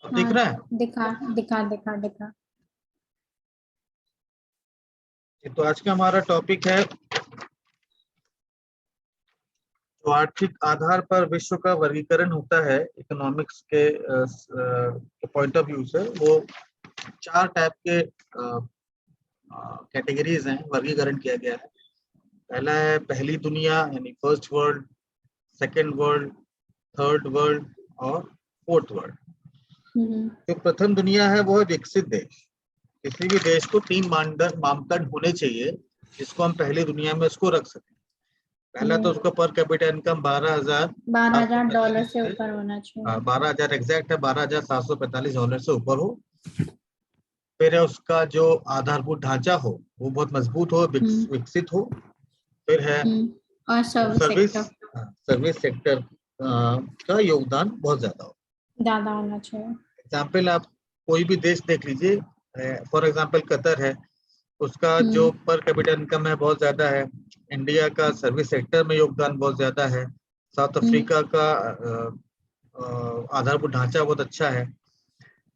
अब दिख हाँ, रहा है? दिखा दिखा दिखा दिखा। तो आज का हमारा टॉपिक है, जो आर्थिक आधार पर विश्व का वर्गीकरण होता है इकोनॉमिक्स के पॉइंट ऑफ व्यू से। वो 4 टाइप के कैटेगरीज हैं, वर्गीकरण किया गया है। पहला है पहली दुनिया यानी first world, second world, third world और फोर्थ वर्ल्ड। जो प्रथम दुनिया है वो है विकसित देश। किसी भी देश को 3 मानदंड होने चाहिए जिसको हम पहली दुनिया में उसको रख सकें। पहला तो उसका पर कैपिटा इनकम 12,000 डॉलर से ऊपर होना चाहिए। 12,000 एग्जैक्ट है, $12,745 से ऊपर हो। फिर है उसका जो आधारभूत ढांचा हो वो बहुत मजबूत हो, विकसित हो। फिर है और सर्विस सेक्टर का योगदान बहुत ज्यादा होना चाहिए। एग्जाम्पल आप कोई भी देश देख लीजिए, फॉर एग्जाम्पल कतर है, उसका जो पर कैपिटा इनकम है बहुत ज्यादा है। इंडिया का सर्विस सेक्टर में योगदान बहुत ज्यादा है। साउथ अफ्रीका का आधारभूत ढांचा बहुत अच्छा है।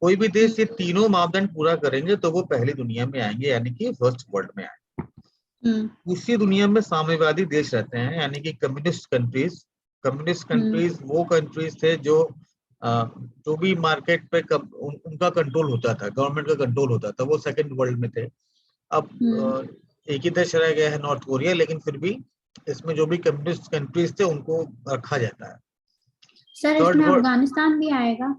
कोई भी देश ये तीनों मापदंड पूरा करेंगे तो वो पहली दुनिया में आएंगे, यानी कि फर्स्ट वर्ल्ड में आएंगे। उसी दुनिया में साम्यवादी देश रहते हैं, यानी कि कम्युनिस्ट कंट्रीज। कम्युनिस्ट कंट्रीज वो कंट्रीज थे जो भी मार्केट पे उनका कंट्रोल होता था, गवर्नमेंट का कंट्रोल होता था, वो सेकंड वर्ल्ड में थे। अब एक ही देश रह गया है नॉर्थ कोरिया, लेकिन फिर भी इसमें जो भी कम्युनिस्ट कंट्रीज थे उनको रखा जाता है। सर इसमें अफगानिस्तान भी आएगा?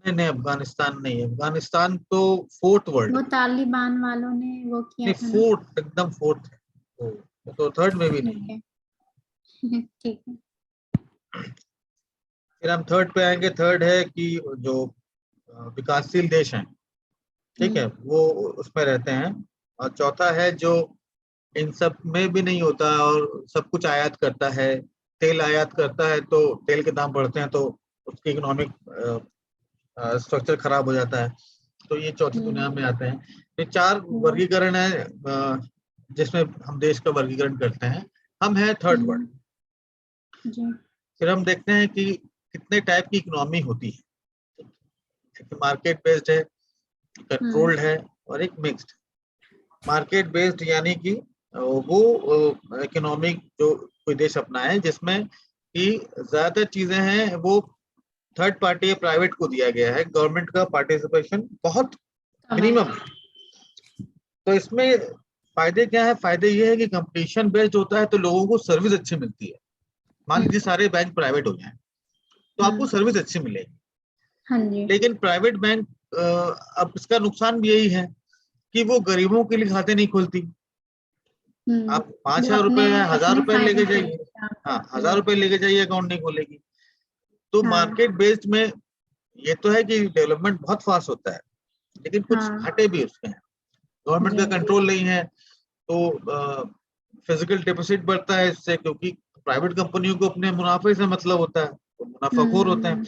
नहीं, अफगानिस्तान नहीं है। अफगानिस्तान तो फोर्थ वर्ल्ड, वो तालिबान वालों ने वो किया था ना। फोर्थ, एकदम फोर्थ है, तो थर्ड में भी नहीं है। ठीक है। फिर हम थर्ड पे आएंगे। थर्ड है कि जो विकासशील देश हैं, ठीक है, वो उसमें रहते हैं। और चौथा है जो इन सब में भी नहीं होता और सब कुछ आयात करता है। तेल आयात करता है तो तेल के दाम बढ़ते हैं तो उसकी इकोनॉमिक स्ट्रक्चर खराब हो जाता है। तो ये चौथी दुनिया में आते हैं। ये 4 वर्गीकरण है जिसमें हम देश का वर्गीकरण करते हैं। हम है थर्ड वर्ल्ड। फिर हम देखते हैं कि कितने टाइप की इकोनॉमी होती है। एक मार्केट बेस्ड है, कंट्रोल्ड है और एक मिक्स्ड। मार्केट बेस्ड यानी कि वो इकोनॉमिक जो कोई देश अपनाए जिसमें कि ज्यादातर चीजें हैं वो थर्ड पार्टी या प्राइवेट को दिया गया है, गवर्नमेंट का पार्टिसिपेशन बहुत मिनिमम है। तो इसमें फायदे क्या है? फायदे ये है कि कंपटीशन बेस्ड होता है तो लोगों को सर्विस अच्छी मिलती है। मान लीजिए सारे बैंक प्राइवेट हो जाएं तो आपको सर्विस अच्छी मिलेगी। हाँ जी। लेकिन प्राइवेट बैंक अब इसका नुकसान भी यही है कि वो गरीबों के लिए खाते नहीं खोलती। आप 5,000 रुपए, 1,000 रुपए लेके जाइए, हाँ 1,000 रुपए लेके जाइए, अकाउंट नहीं खोलेगी। तो मार्केट बेस्ड में ये तो है कि डेवलपमेंट बहुत फास्ट होता है, लेकिन कुछ घाटे भी उसके हैं। गवर्नमेंट का कंट्रोल नहीं है तो फिजिकल डिपॉजिट बढ़ता है इससे, क्योंकि प्राइवेट कंपनियों को अपने मुनाफे से मतलब होता है, तो मुनाफाखोर होते हैं।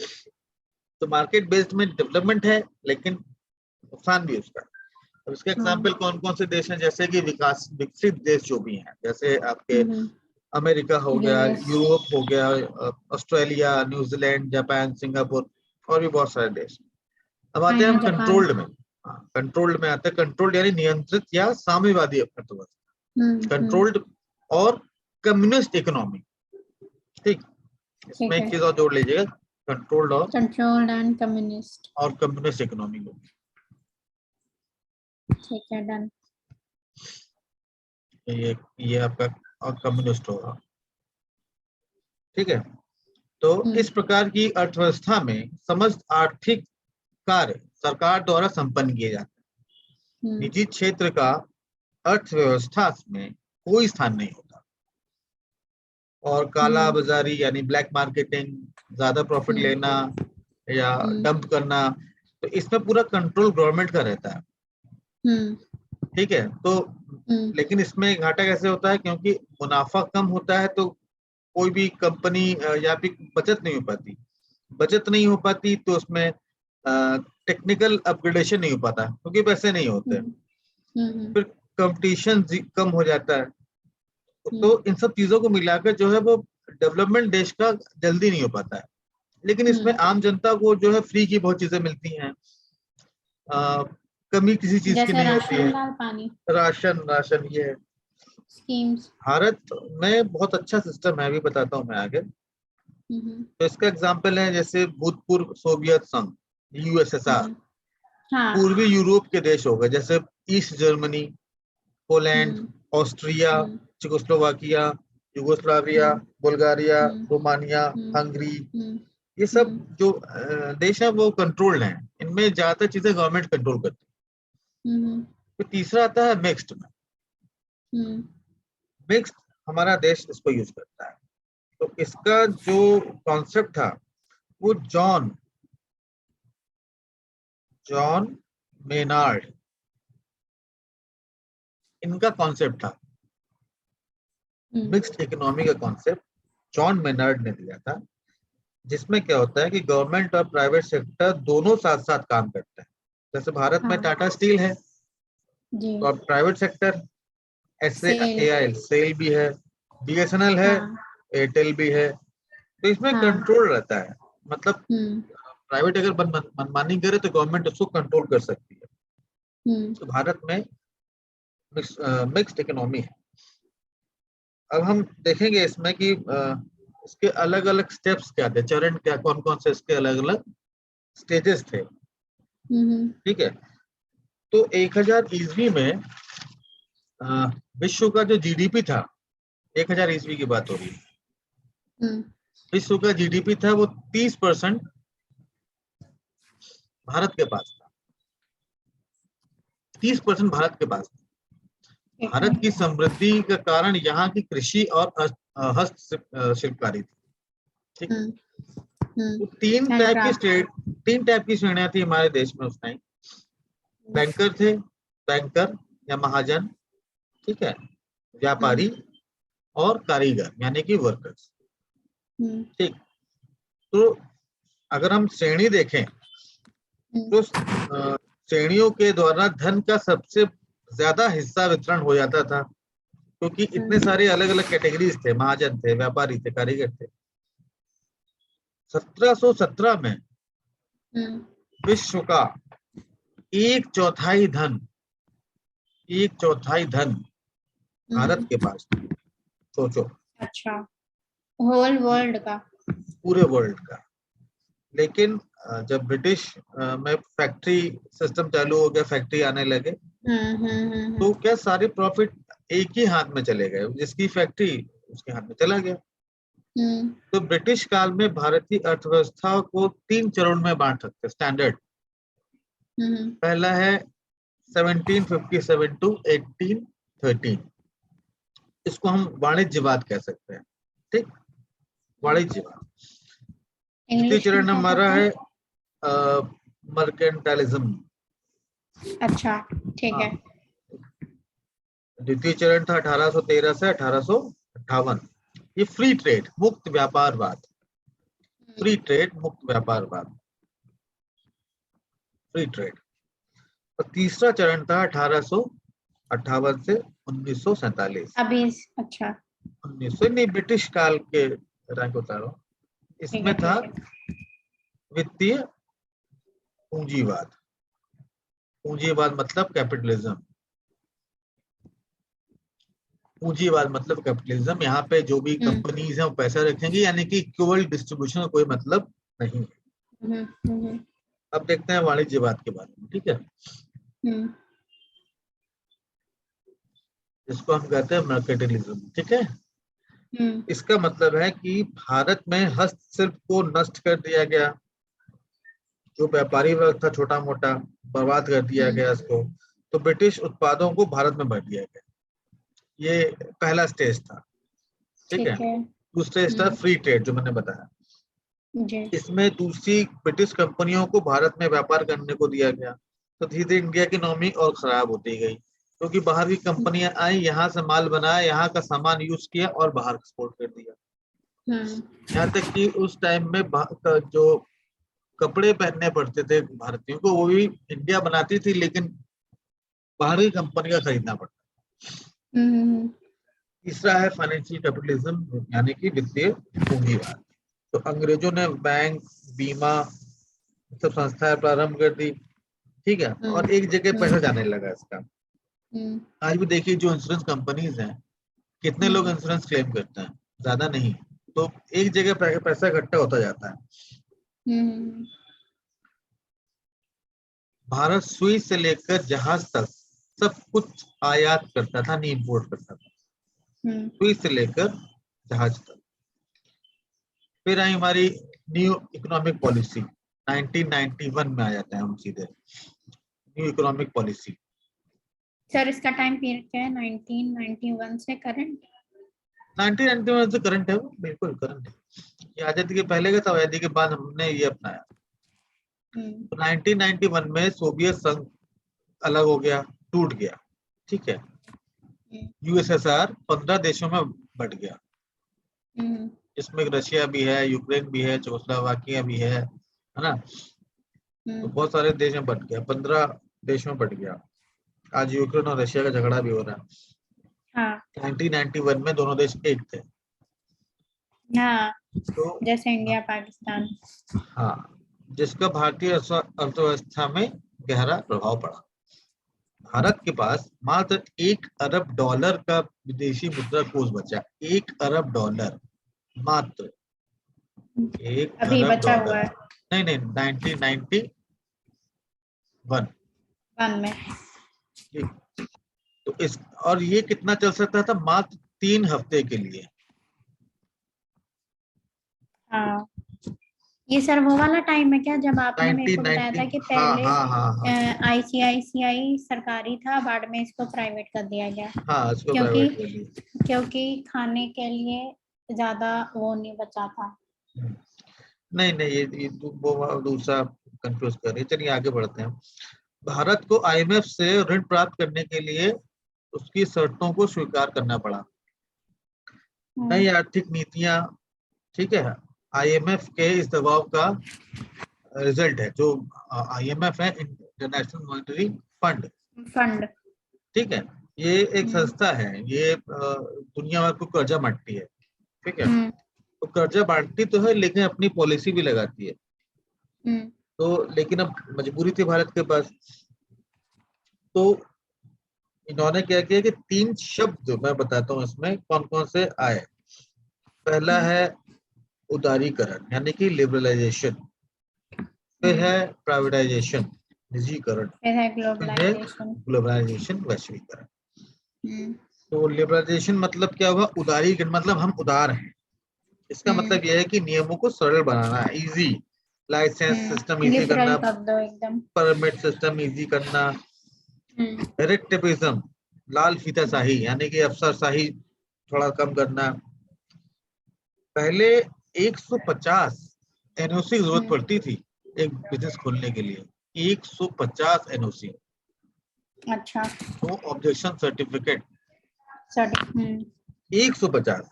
तो मार्केट बेस्ड में डेवलपमेंट है लेकिन नुकसान भी उसका। अब इसके एग्जाम्पल कौन कौन से देश हैं? जैसे कि विकसित देश जो भी हैं, जैसे आपके अमेरिका हो गया, यूरोप हो गया, ऑस्ट्रेलिया, न्यूजीलैंड, जापान, सिंगापुर और भी बहुत सारे देश। अब आते हैं हम कंट्रोल्ड में। कंट्रोल्ड में आते हैं, कंट्रोल्ड यानी नियंत्रित या साम्यवादी अर्थव्यवस्था। कंट्रोल्ड और कम्युनिस्ट इकोनॉमी। ठीक, इसमें एक चीज और जोड़ लीजिएगा, कंट्रोल्ड एंड कम्युनिस्ट और कम्युनिस्ट इकोनॉमी को। ठीक है, डन। ये आपका और कम्युनिस्ट होगा। ठीक है, तो इस प्रकार की अर्थव्यवस्था में समस्त आर्थिक कार्य सरकार द्वारा संपन्न किए जाते हैं। निजी क्षेत्र का अर्थव्यवस्था में कोई स्थान नहीं होता। और काला बाजारी यानी ब्लैक मार्केटिंग, ज्यादा प्रॉफिट लेना या डंप करना, तो इसमें पूरा कंट्रोल गवर्नमेंट का रहता है। ठीक है, तो लेकिन इसमें घाटा कैसे होता है? क्योंकि मुनाफा कम होता है तो कोई भी कंपनी या फिर बचत नहीं हो पाती। बचत नहीं हो पाती तो उसमें टेक्निकल अपग्रेडेशन नहीं हो पाता क्योंकि पैसे नहीं होते। फिर कंपटीशन कम हो जाता है। तो इन सब चीजों को मिलाकर जो है वो डेवलपमेंट देश का जल्दी नहीं हो पाता है। लेकिन इसमें आम जनता को जो है फ्री की बहुत चीजें मिलती हैं, कमी किसी चीज की जैसे नहीं होती है। राशन, दाल, पानी, राशन राशन ये है। स्कीम्स। भारत में बहुत अच्छा सिस्टम है, अभी बताता हूँ मैं आगे। तो इसका एग्जाम्पल है जैसे भूतपूर्व सोवियत संघ, यूएसएसआर, हाँ। पूर्वी यूरोप के देश हो गए जैसे east Germany, Poland, Austria, Czechoslovakia, Yugoslavia, Bulgaria, Romania, Hungary, ये सब जो देश है वो कंट्रोल्ड हैं, इनमें ज्यादातर चीजें गवर्नमेंट कंट्रोल करती है। तो तीसरा आता है मिक्स्ड में। मिक्स्ड हमारा देश इसको यूज करता है। तो इसका जो कॉन्सेप्ट था वो जॉन मेनार्ड, इनका कॉन्सेप्ट था। मिक्स्ड इकोनॉमी का कॉन्सेप्ट जॉन मेनार्ड ने दिया था, जिसमें क्या होता है कि गवर्नमेंट और प्राइवेट सेक्टर दोनों साथ साथ काम करते हैं। जैसे भारत में टाटा स्टील है और प्राइवेट सेक्टर SAIL सेल भी है, BSNL है, एयरटेल भी है। तो इसमें कंट्रोल रहता है, मतलब प्राइवेट अगर मनमानी करे तो गवर्नमेंट उसको कंट्रोल कर सकती है। तो भारत में मिक्स्ड इकोनॉमी है। अब हम देखेंगे इसमें कि इसके अलग अलग स्टेप्स क्या थे, चरण क्या, कौन कौन से इसके अलग अलग स्टेजेस थे। ठीक है। तो 1000 ईस्वी में विश्व का जो GDP था, 1000 ईस्वी की बात हो रही है, विश्व का GDP था वो 30% भारत के पास था। 30% भारत के पास था। भारत की समृद्धि का कारण यहाँ की कृषि और हस्तशिल्पकारी थी। ठीक। तो तीन टाइप की श्रेणियां थी हमारे देश में उस टाइम। बैंकर थे, बैंकर या महाजन, ठीक है, व्यापारी और कारीगर यानी कि वर्कर्स। ठीक। तो अगर हम श्रेणी देखें तो श्रेणियों के द्वारा धन का सबसे ज्यादा हिस्सा वितरण हो जाता था, क्योंकि इतने सारे अलग अलग कैटेगरीज थे, महाजन थे, व्यापारी थे, कारीगर थे। 1717 में विश्व का एक चौथाई धन भारत के पास था। सोचो। अच्छा, होल वर्ल्ड का? पूरे वर्ल्ड का। लेकिन जब ब्रिटिश में फैक्ट्री सिस्टम चालू हो गया, फैक्ट्री आने लगे, तो क्या सारे प्रॉफिट एक ही हाथ में चले गए, जिसकी फैक्ट्री उसके हाथ में चला गया। तो ब्रिटिश काल में भारतीय अर्थव्यवस्था को 3 चरण में बांट सकते स्टैंडर्ड। पहला है 1757 टू 1813, इसको हम वाणिज्यवाद कह सकते हैं। ठीक, वाणिज्यवाद। द्वितीय चरण हमारा है मर्केंटाइलिज्म। अच्छा, ठीक है। द्वितीय चरण था 1813 से 1858। ये फ्री ट्रेड, मुक्त व्यापारवाद, फ्री ट्रेड, मुक्त व्यापारवाद, फ्री ट्रेड। और तीसरा चरण था 1858 से 1947। अभी अच्छा, 1900 नहीं, ब्रिटिश काल के रैंक बता रहा हूँ। इसमें था वित्तीय पूंजीवाद। पूंजीवाद मतलब कैपिटलिज्म। पूंजीवाद मतलब कैपिटलिज्म। यहाँ पे जो भी कंपनीज हैं वो पैसा रखेंगी, यानी कि इक्वल डिस्ट्रीब्यूशन का कोई मतलब नहीं है। अब देखते हैं वाणिज्यवाद के बारे में। ठीक है, इसको हम कहते हैं मर्केंटाइलिज्म। ठीक है, इसका मतलब है कि भारत में हस्तशिल्प को नष्ट कर दिया गया, जो व्यापारी वर्ग था छोटा मोटा, बर्बाद कर दिया गया इसको। तो ब्रिटिश उत्पादों को भारत में भर दिया गया। ये पहला स्टेज था। ठीक है। दूसरा स्टेज था फ्री ट्रेड, जो मैंने बताया। इसमें दूसरी ब्रिटिश कंपनियों को भारत में व्यापार करने को दिया गया। तो धीरे धीरे इंडिया की इकोनॉमी और खराब होती गई, क्योंकि बाहर की कंपनियां आई, यहाँ से माल बनाया, यहाँ का सामान यूज किया और बाहर एक्सपोर्ट कर दिया। यहाँ तक कि उस टाइम में जो कपड़े पहनने पड़ते थे भारतीयों को, वो भी इंडिया बनाती थी, लेकिन बाहर की कंपनी का खरीदना पड़ता। तीसरा है फाइनेंशियल कैपिटलिज्म, यानी कि वित्तीय पूंजीवाद। तो अंग्रेजों ने बैंक, बीमा सब संस्थाएं प्रारंभ कर दी, ठीक है, और एक जगह पैसा जाने लगा इसका। आज भी देखिए जो इंश्योरेंस कंपनीज हैं, कितने लोग इंश्योरेंस क्लेम करते हैं, ज्यादा नहीं, तो एक जगह पैसा इकट्ठा होता जाता है। भारत सुई से लेकर जहाज तक सब कुछ आयात करता था, नहीं इंपोर्ट करता था, सुई से लेकर जहाज तक। फिर आई हमारी न्यू इकोनॉमिक पॉलिसी, 1991 में आ जाता है हम सीधे, न्यू इकोनॉमिक पॉलिसी। सर इसका टाइम पीरियड क्या है? 1991 से करंट? 1991 से करंट है वो, बिल्कुल करंट है। ये आजादी के पहले का था, आजादी के बाद हमने ये अपनाया। तो 1991 में सोवियत संघ अलग हो गया, टूट गया, ठीक है। यूएसएसआर 15 देशों में बट गया, इसमें रशिया भी है, यूक्रेन भी है, चेकोस्लोवाकिया भी है ना। तो बहुत सारे देश में बट गया, 15 देशों में बट गया। आज यूक्रेन और रशिया का झगड़ा भी हो रहा है। हाँ। 1991 में दोनों देश एक थे। हाँ, तो जैसे इंडिया पाकिस्तान। हाँ, जिसका भारतीय अर्थव्यवस्था में गहरा प्रभाव पड़ा। भारत के पास मात्र $1 अरब का विदेशी मुद्रा कोष बचा, $1 अरब मात्र, $1 अभी अरब बचा हुआ है। नहीं 1991 में। तो इस, और ये कितना चल सकता था? मात्र 3 हफ्ते के लिए। हाँ, ये सर वो वाला टाइम है क्या जब आपने मेरे को बताया था कि पहले आईसीआईसीआई सरकारी था, बाद में इसको प्राइवेट कर दिया गया? हाँ, इसको क्योंकि खाने के लिए ज्यादा वो नहीं बचा था। नहीं ये वो दूसरा कंफ्यूज कर रही है। चलिए आगे बढ़ते हैं। भारत को आईएमएफ से ऋण प्राप्त करने के लिए उसकी शर्तों को स्वीकार करना पड़ा। नई आर्थिक नीतियां, ठीक है, आईएमएफ के इस दबाव का रिजल्ट है। जो आईएमएफ है, इंटरनेशनल मॉनेटरी फंड, ठीक है, ये एक संस्था है, ये दुनिया भर को कर्जा बांटती है, ठीक है। तो कर्जा बांटती तो है, लेकिन अपनी पॉलिसी भी लगाती है। तो लेकिन अब मजबूरी थी भारत के पास, तो इन्होंने क्या किया कि 3 शब्द मैं बताता हूँ इसमें कौन कौन से आए। पहला है उदारीकरण, यानी कि लिबरलाइजेशन, फिर है प्राइवेटाइजेशन, निजीकरण, फिर है ग्लोबलाइजेशन, वैश्वीकरण। तो लिबरलाइजेशन मतलब क्या होगा? उदारीकरण मतलब हम उदार हैं। इसका मतलब यह है कि नियमों को सरल बनाना, इजी, लाइसेंस सिस्टम इजी करना, परमिट सिस्टम इजी करना, डायरेक्टिविज्म, लाल फीताशाही, यानी कि अफसरशाही थोड़ा कम करना। पहले 150 एनओसी की जरूरत पड़ती थी एक बिजनेस खोलने के लिए, 150 एनओसी। अच्छा। तो ऑब्जेक्शन सर्टिफिकेट 150।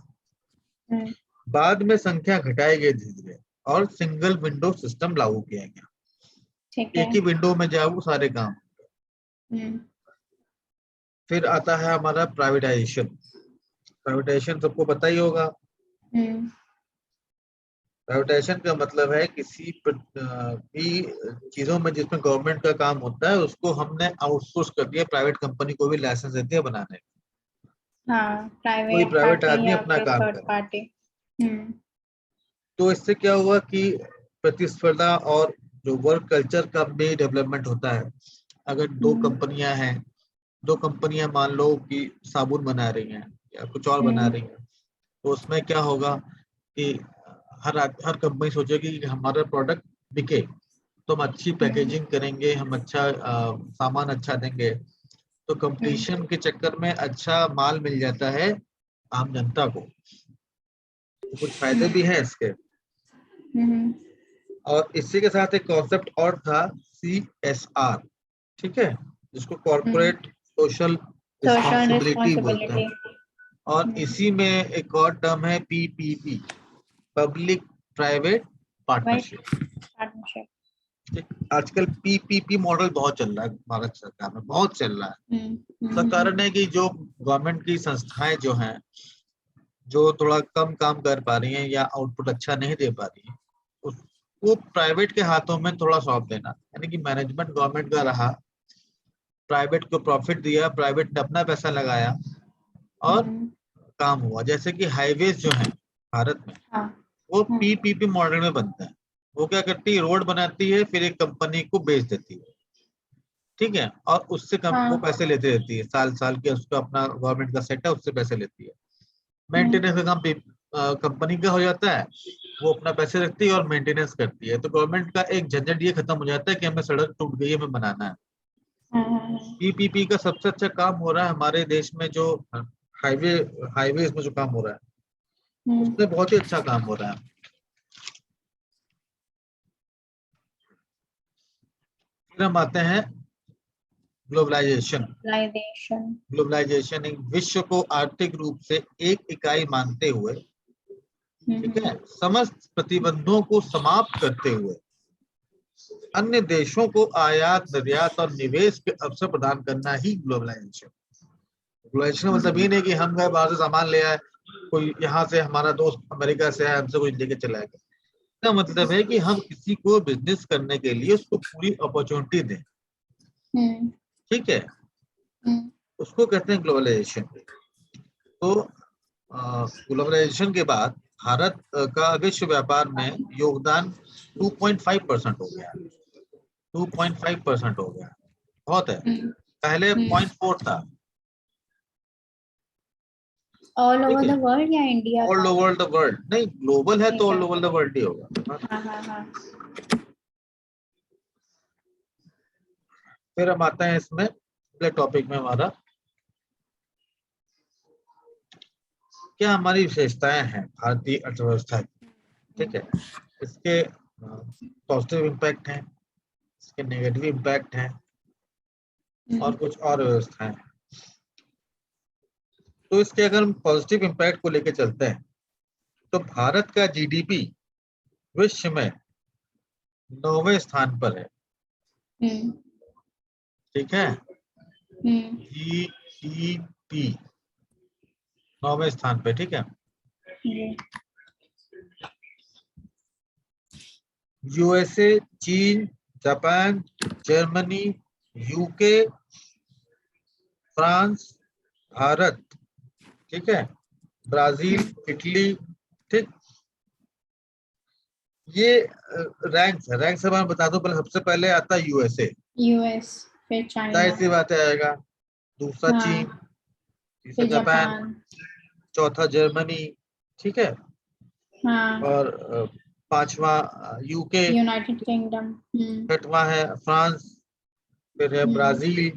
बाद में संख्या घटाई गई धीरे धीरे और सिंगल विंडो सिस्टम लागू किया गया, एक ही विंडो में जाओ सारे काम। फिर आता है हमारा प्राइवेटाइजेशन। प्राइवेटाइजेशन सबको पता ही होगा। प्राइवेटाइजेशन का मतलब है किसी भी चीजों में जिसमें गवर्नमेंट का काम होता है उसको हमने आउटसोर्स कर दिया, प्राइवेट कंपनी को भी लाइसेंस दे दिया बनाने का। हाँ, कोई प्राइवेट आदमी अपना काम करे। तो इससे क्या हुआ कि प्रतिस्पर्धा और जो वर्क कल्चर का भी डेवलपमेंट होता है। अगर 2 कंपनियां हैं, 2 कंपनियां मान लो कि साबुन बना रही हैं या कुछ और बना रही हैं, तो उसमें क्या होगा कि हर कंपनी सोचेगी कि हमारा प्रोडक्ट बिके तो हम अच्छी पैकेजिंग करेंगे, हम अच्छा सामान अच्छा देंगे। तो कंपटीशन के चक्कर में अच्छा माल मिल जाता है आम जनता को, तो कुछ फायदे भी हैं इसके। और इसी के साथ एक कॉन्सेप्ट और था, CSR, ठीक है, जिसको कॉर्पोरेट सोशल रिस्पॉन्सिबिलिटी बोलते हैं। और इसी में एक और टर्म है PPP, पब्लिक प्राइवेट पार्टनरशिप। आजकल PPP मॉडल बहुत चल रहा है भारत सरकार में, बहुत चल रहा है। उसका कारण है कि जो गवर्नमेंट की संस्थाएं जो हैं जो थोड़ा कम काम कर पा रही हैं या आउटपुट अच्छा नहीं दे पा रही है, उसको प्राइवेट के हाथों में थोड़ा सौंप देना, यानी कि मैनेजमेंट गवर्नमेंट का रहा, प्राइवेट को प्रॉफिट दिया, प्राइवेट ने अपना पैसा लगाया और काम हुआ। जैसे कि हाईवेज जो है भारत में, वो पीपीपी मॉडल में बनता है। वो क्या करती है, रोड बनाती है, फिर एक कंपनी को बेच देती है, ठीक है, और उससे वो पैसे लेते रहती है, साल साल के उसका अपना गवर्नमेंट का सेट है, उससे पैसे लेती है। मेंटेनेंस का काम कंपनी का हो जाता है, वो अपना पैसे रखती है और मेंटेनेंस करती है। तो गवर्नमेंट का एक झंझट ये खत्म हो जाता है कि हमें सड़क टूट गई है, हमें बनाना है। पीपीपी का सबसे अच्छा काम हो रहा है हमारे देश में, जो हाईवेज में जो काम हो रहा है, उसमें बहुत ही अच्छा काम हो रहा है। फिर हम आते हैं ग्लोबलाइजेशन। ग्लोबलाइजेशन एक विश्व को आर्थिक रूप से एक इकाई मानते हुए, ठीक है, समस्त प्रतिबंधों को समाप्त करते हुए अन्य देशों को आयात, निर्यात और निवेश के अवसर प्रदान करना ही ग्लोबलाइजेशन। ग्लोबलाइजेशन मतलब ये नहीं कि हम गए बाहर से सामान ले आए, कोई यहाँ से हमारा दोस्त अमेरिका से आया, हमसे कुछ लेके चला गया। इसका मतलब है कि हम किसी को बिजनेस करने के लिए उसको पूरी अपॉर्चुनिटी दें, ठीक है, उसको कहते हैं ग्लोबलाइजेशन। तो ग्लोबलाइजेशन के बाद भारत का विश्व व्यापार में योगदान 2.5% हो गया, 2.5% हो गया, बहुत है। पहले 0.4 था। ऑल ओवर द वर्ल्ड या India? All over the world, नहीं ग्लोबल है तो ऑल ओवर द वर्ल्ड ही होगा। फिर हम आते हैं इसमें अगले टॉपिक में हमारा, क्या हमारी विशेषताएं हैं भारतीय अर्थव्यवस्था की, ठीक है, इसके पॉजिटिव इम्पैक्ट हैं, इसके नेगेटिव इम्पैक्ट हैं और कुछ और व्यवस्थाएं हैं। तो इसके अगर हम पॉजिटिव इम्पैक्ट को लेकर चलते हैं तो भारत का जीडीपी विश्व में 9वें स्थान पर है, ठीक है, जीडीपी 9वें स्थान पे, ठीक है। यूएसए, चीन, Japan, Germany, UK, France, Bharat, ठीक है, ब्राजील, इटली, ठीक, ये रैंक्स है। रैंक्स मैं बता दूं, पहले सबसे पहले आता है यूएसए, फिर चाइना, जाहिर सी बात आएगा, दूसरा चीन, तीसरा जापान, चौथा जर्मनी, ठीक है, और पांचवा यूके, यूनाइटेड किंगडम, छठवां है फ्रांस, फिर है ब्राजील,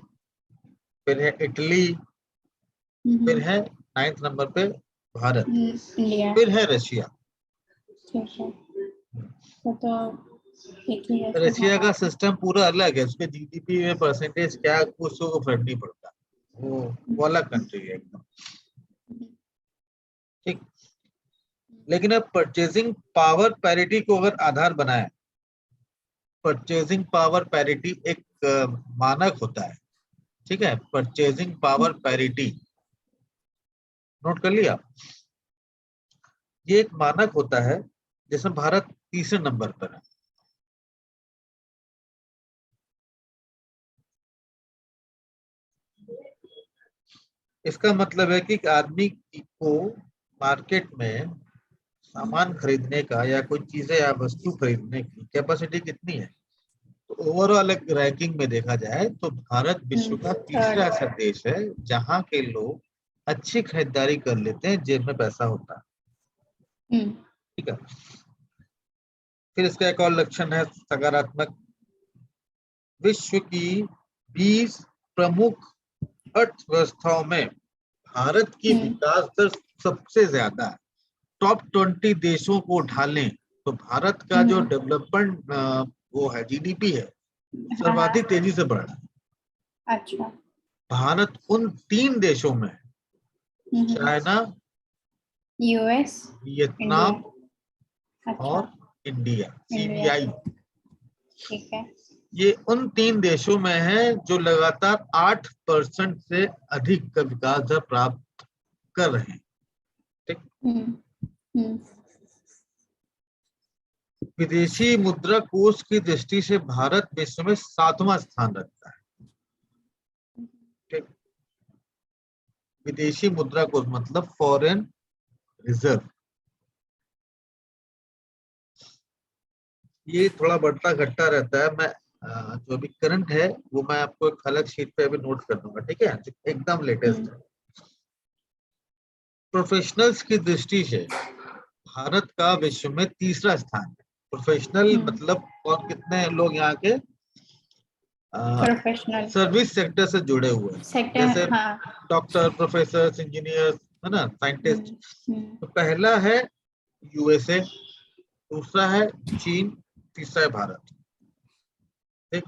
फिर है इटली, फिर है 9th नंबर पे भारत, फिर है रशिया। तो रशिया का सिस्टम पूरा अलग है, उसके जीडीपी में परसेंटेज क्या कुछ को फर्क नहीं पड़ता, वो अलग कंट्री है एकदम, ठीक। लेकिन अब परचेजिंग पावर पैरिटी को अगर आधार बनाए, परचेजिंग पावर पैरिटी एक मानक होता है, ठीक है, परचेजिंग पावर पैरिटी, नोट कर लिया, ये एक मानक होता है जिसमें भारत तीसरे नंबर पर है। इसका मतलब है कि आदमी को मार्केट में सामान खरीदने का या कोई चीजें या वस्तु खरीदने की कैपेसिटी कितनी है। तो ओवरऑल एक रैंकिंग में देखा जाए तो भारत विश्व का तीसरा ऐसा देश है जहां के लोग अच्छी खरीदारी कर लेते हैं, जेब में पैसा होता है, ठीक है। फिर इसका एक और लक्षण है सकारात्मक, विश्व की 20 प्रमुख अर्थव्यवस्थाओं में भारत की विकास दर सबसे ज्यादा है। टॉप 20 देशों को उठा लें तो भारत का जो डेवलपमेंट वो है जीडीपी है, सर्वाधिक तेजी से बढ़ रहा है। अच्छा। भारत उन 3 देशों में है, चाइना, यूएस, वियतनाम और इंडिया, सीबीआई, ठीक है, ये उन 3 देशों में है जो लगातार 8% से अधिक का विकास दर प्राप्त कर रहे हैं, ठीक। विदेशी मुद्रा कोष की दृष्टि से भारत विश्व में 7वां स्थान रखता है। ठीक, विदेशी मुद्रा कोष मतलब फॉरेन रिजर्व, ये थोड़ा बढ़ता घटता रहता है। मैं जो भी करंट है वो मैं आपको एक अलग शीट पे अभी नोट कर दूंगा, ठीक है, एकदम लेटेस्ट है। प्रोफेशनल्स की दृष्टि से भारत का विश्व में 3रा स्थान है। प्रोफेशनल मतलब और कितने लोग यहाँ के प्रोफेशनल सर्विस सेक्टर से जुड़े हुए हैं, जैसे डॉक्टर, प्रोफेसर, इंजीनियर, है ना, साइंटिस्ट। तो पहला है यूएसए, दूसरा है चीन, तीसरा है भारत। ठीक,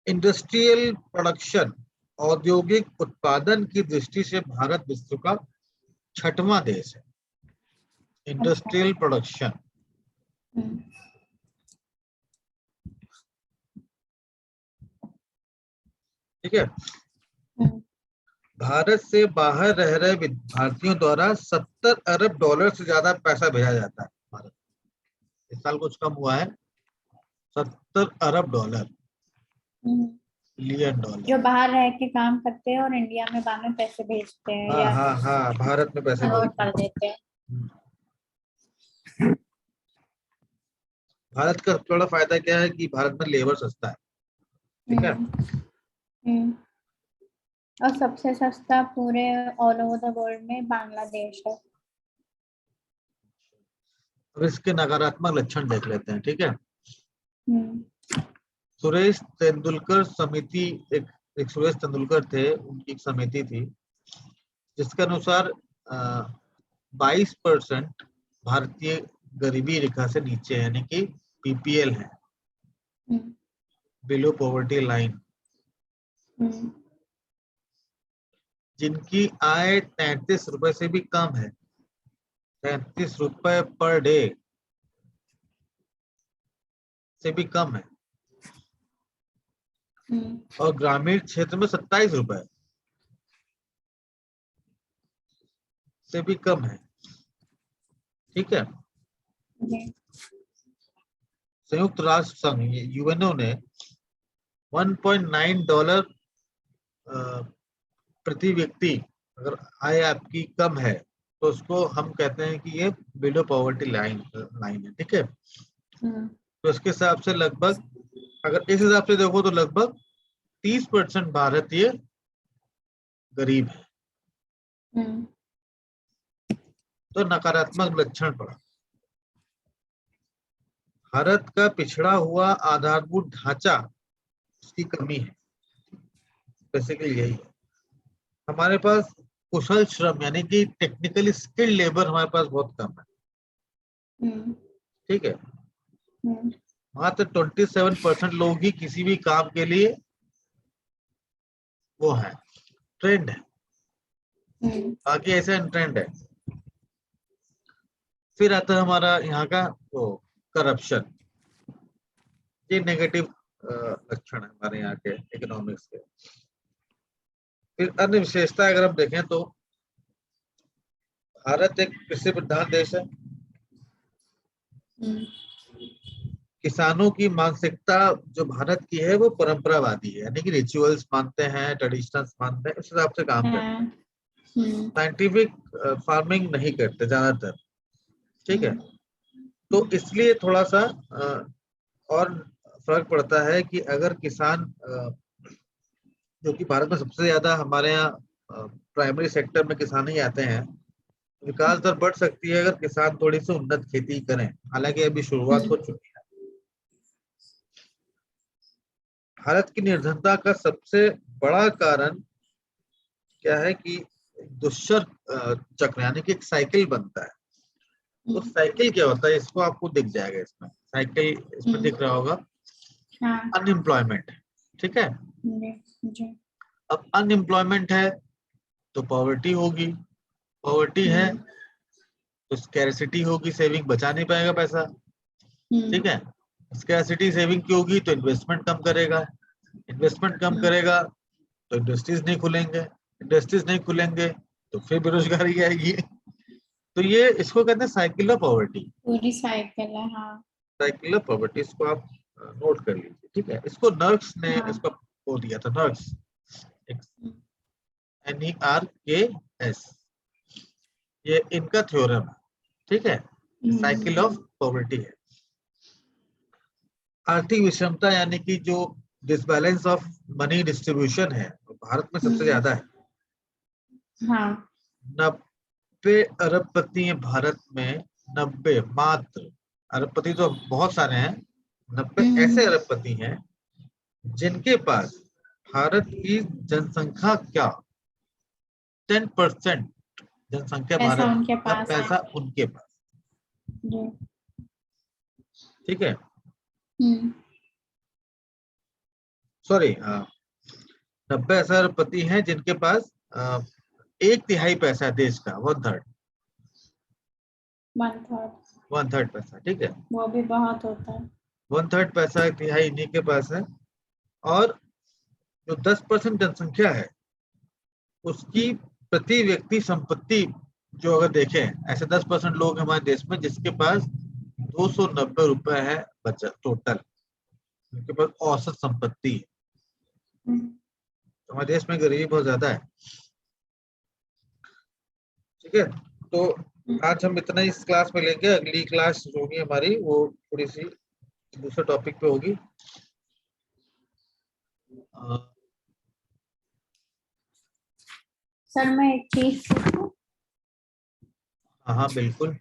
इंडस्ट्रियल प्रोडक्शन, औद्योगिक उत्पादन की दृष्टि से भारत विश्व का 6वां देश है। इंडस्ट्रियल प्रोडक्शन, ठीक है। भारत से बाहर रह रहे भारतीयों द्वारा 70 अरब डॉलर से ज्यादा पैसा भेजा जाता है भारत। इस साल कुछ कम हुआ है, 70 अरब डॉलर, मिलियन डॉलर, जो बाहर रह के काम करते हैं और इंडिया में बाद में पैसे भेजते हैं। हाँ, भारत में पैसे कर देते हैं। भारत का सबसे बड़ा फायदा क्या है कि भारत में लेबर सस्ता है, ठीक है। और सबसे सस्ता पूरे ऑल ओवर द वर्ल्ड में बांग्लादेश है। अब इसके नकारात्मक लक्षण देख लेते हैं, ठीक है। सुरेश तेंदुलकर समिति, एक सुरेश तेंदुलकर थे, उनकी एक समिति थी जिसके अनुसार 22% भारतीय गरीबी रेखा से नीचे, यानी कि पीपीएल है, बिलो पॉवर्टी लाइन। जिनकी आय 33 रुपए से भी कम है, 33 रुपए पर डे से भी कम है, और ग्रामीण क्षेत्र में 27 रुपए से भी कम है, ठीक है। संयुक्त राष्ट्र संघ यूएनओ ने $1.9 प्रति व्यक्ति अगर आय आपकी कम है तो उसको हम कहते हैं कि ये बिलो पॉवर्टी लाइन है, ठीक है। तो इसके हिसाब से लगभग, अगर इस हिसाब से देखो तो लगभग 30% भारतीय गरीब है। तो नकारात्मक लक्षण पड़ा। भारत का पिछड़ा हुआ आधारभूत ढांचा, उसकी कमी है, बेसिकली यही है। हमारे पास कुशल श्रम यानी कि टेक्निकली स्किल्ड लेबर हमारे पास बहुत कम है, ठीक है। मात्र 27% लोग ही किसी भी काम के लिए वो है, ट्रेंड है, बाकी ऐसा ट्रेंड है। फिर आता है हमारा यहाँ का वो करप्शन, ये नेगेटिव लक्षण है हमारे यहाँ के इकोनॉमिक्स के। फिर अन्य विशेषता अगर हम देखें तो भारत एक कृषि प्रधान देश है। किसानों की मानसिकता जो भारत की है वो परंपरावादी है, यानी कि रिचुअल्स मानते हैं, ट्रेडिशनल्स मानते हैं, उस हिसाब से काम करते हैं। साइंटिफिक फार्मिंग नहीं करते ज्यादातर, ठीक है। तो इसलिए थोड़ा सा और फर्क पड़ता है कि अगर किसान, जो कि भारत में सबसे ज्यादा हमारे यहाँ प्राइमरी सेक्टर में किसान ही आते हैं, विकास दर बढ़ सकती है अगर किसान थोड़ी सी उन्नत खेती करें, हालांकि अभी शुरुआत हो चुकी है। भारत की निर्धनता का सबसे बड़ा कारण क्या है कि दुष्चर चक्र, यानी कि एक साइकिल बनता है। तो साइकिल क्या होता है, इसको आपको दिख जाएगा, इसमें साइकिल इसमें दिख रहा होगा, अनएम्प्लॉयमेंट, ठीक है। अब अनएम्प्लॉयमेंट है तो पॉवर्टी होगी, पॉवर्टी है तो स्कैरसिटी होगी, सेविंग बचा नहीं पाएगा पैसा, ठीक है। स्कैरसिटी सेविंग की होगी तो इन्वेस्टमेंट कम करेगा, इन्वेस्टमेंट कम करेगा तो इंडस्ट्रीज नहीं खुलेंगे, इंडस्ट्रीज नहीं खुलेंगे तो फिर बेरोजगारी आएगी। तो ये इसको कहते हैं साइकिल ऑफ पॉवर्टी। पूरी साइकिल है। हाँ, साइकिल ऑफ पॉवर्टी, इसको आप नोट कर लीजिए, ठीक है। इसको नर्क्स ने हाँ, इसका वो दिया था, नर्क्स, NERKS, ये इनका थ्योरम है, ठीक है। साइकिल ऑफ पॉवर्टी है। आर्थिक विषमता यानी कि जो डिसबैलेंस ऑफ मनी डिस्ट्रीब्यूशन है, भारत में सबसे ज्यादा है। हाँ, 90 अरबपति हैं भारत में, 90 मात्र। अरबपति तो बहुत सारे हैं, 90 ऐसे अरबपति हैं जिनके पास भारत की जनसंख्या क्या 10% जनसंख्या पैसा भारत उनके का पास पैसा उनके पास, जी। ठीक है। सॉरी, 90 ऐसे अरबपति हैं जिनके पास 1/3 पैसा है देश का, 1/3 1/3 पैसा, ठीक है। वो भी बहुत होता है। 1/3 पैसा, 1/3 इन्हीं के पास है। और जो 10% जनसंख्या है उसकी प्रति व्यक्ति संपत्ति जो अगर देखें, ऐसे 10% लोग हमारे देश में जिसके पास 290 रुपए है बचत टोटल, उनके पास औसत संपत्ति है। तो हमारे देश में गरीबी बहुत ज्यादा है, ठीक है। तो आज हम इतना इस क्लास में लेंगे, अगली क्लास होगी हमारी वो थोड़ी सी दूसरे टॉपिक पे होगी। सर मैं एक चीज पूछूं? हाँ बिल्कुल।